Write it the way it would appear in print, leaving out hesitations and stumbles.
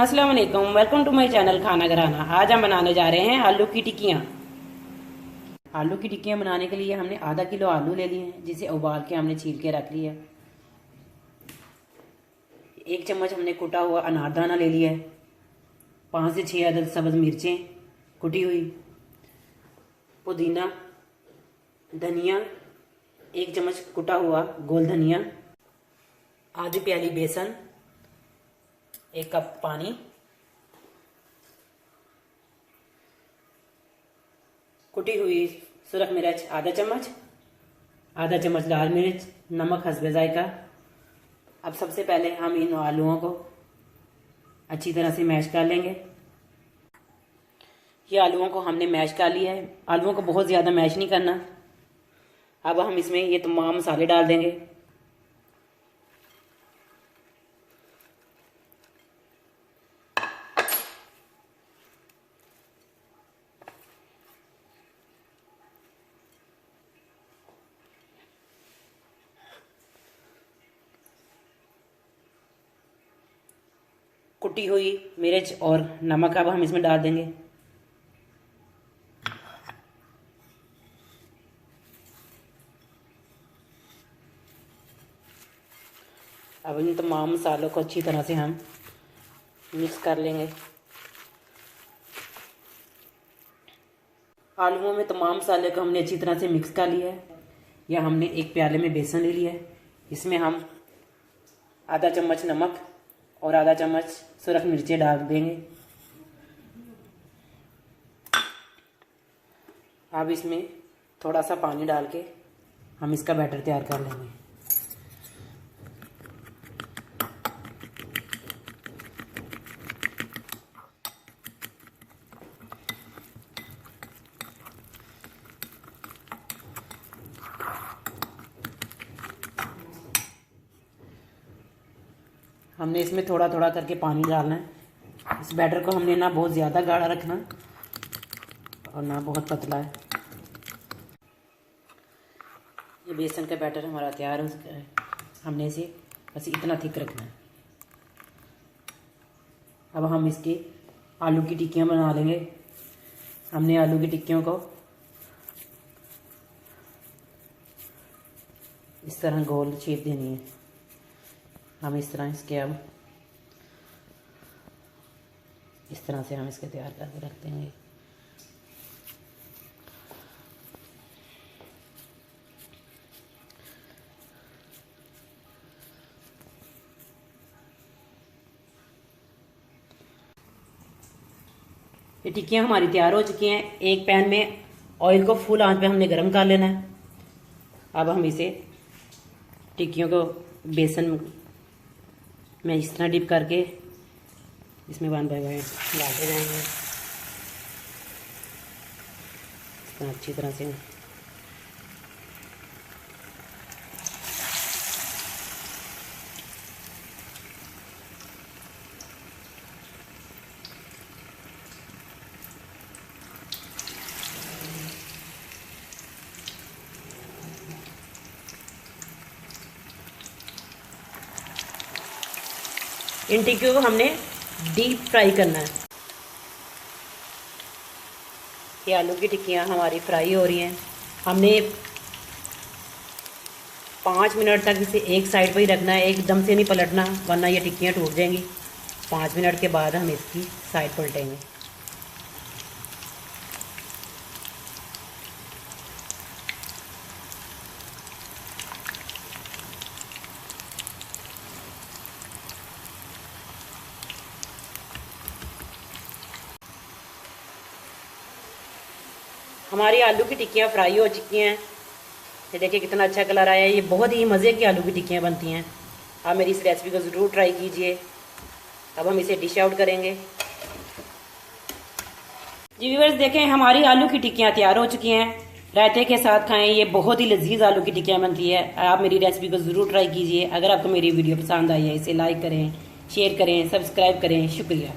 अस्सलाम वालेकुम, welcome to my channel खाना घराना। आज हम बनाने जा रहे हैं आलू की टिक्कियाँ। आलू की टिक्कियाँ बनाने के लिए हमने आधा किलो आलू ले लिए हैं, जिसे उबाल के हमने छील के रख लिया। 1 चम्मच हमने कुटा हुआ अनारदाना ले लिया है। 5 से 6 अदद सब्ज मिर्चें कुटी हुई, पुदीना, धनिया, 1 चम्मच कुटा हुआ गोल धनिया, आधी प्याली बेसन, 1 कप पानी, कुटी हुई सुरख मिर्च आधा चम्मच लाल मिर्च, नमक हस्बे जायका। अब सबसे पहले हम इन आलूओं को अच्छी तरह से मैश कर लेंगे। ये आलूओं को हमने मैश कर लिया है। आलूओं को बहुत ज़्यादा मैश नहीं करना। अब हम इसमें ये तमाम मसाले डाल देंगे। कुटी हुई मिर्च और नमक अब हम इसमें डाल देंगे। अब इन तमाम मसालों को अच्छी तरह से हम मिक्स कर लेंगे। आलूओं में तमाम मसाले को हमने अच्छी तरह से मिक्स कर लिया है। यह हमने एक प्याले में बेसन ले लिया है। इसमें हम आधा चम्मच नमक और आधा चम्मच सुरख मिर्चें डाल देंगे। अब इसमें थोड़ा सा पानी डाल के हम इसका बैटर तैयार कर लेंगे। हमने इसमें थोड़ा थोड़ा करके पानी डालना है। इस बैटर को हमने ना बहुत ज़्यादा गाढ़ा रखना और ना बहुत पतला है। ये बेसन का बैटर हमारा तैयार हो चुका है। हमने इसे बस इतना थिक रखना है। अब हम इसकी आलू की टिक्कियाँ बना लेंगे। हमने आलू की टिक्कियों को इस तरह गोल शेप देनी है। हम इस तरह इसके अब इस तरह से हम इसके तैयार करके रख देंगे। ये टिक्कियाँ हमारी तैयार हो चुकी हैं। एक पैन में ऑयल को फुल आंच पे हमने गर्म कर लेना है। अब हम इसे टिक्कियों को बेसन में इस तरह डिप करके इसमें 1 बाय 1 डालते जाएंगे। इस तरह अच्छी तरह से इन टिक्कियों को हमने डीप फ्राई करना है। ये आलू की टिक्कियाँ हमारी फ्राई हो रही हैं। हमने 5 मिनट तक इसे एक साइड पर ही रखना है, एकदम से नहीं पलटना, वरना ये टिक्कियाँ टूट जाएंगी। 5 मिनट के बाद हम इसकी साइड पलटेंगे। हमारी आलू की टिक्कियाँ फ्राई हो चुकी हैं। ये देखिए कितना अच्छा कलर आया है। ये बहुत ही मज़े की आलू की टिक्कियाँ बनती हैं। आप मेरी इस रेसिपी को ज़रूर ट्राई कीजिए। अब हम इसे डिश आउट करेंगे। जी व्यूअर्स, देखें हमारी आलू की टिक्कियाँ तैयार हो चुकी हैं। रायते के साथ खाएं। ये बहुत ही लजीज आलू की टिक्कियाँ बनती है। आप मेरी रेसिपी को ज़रूर ट्राई कीजिए। अगर आपको मेरी वीडियो पसंद आई है, इसे लाइक करें, शेयर करें, सब्सक्राइब करें। शुक्रिया।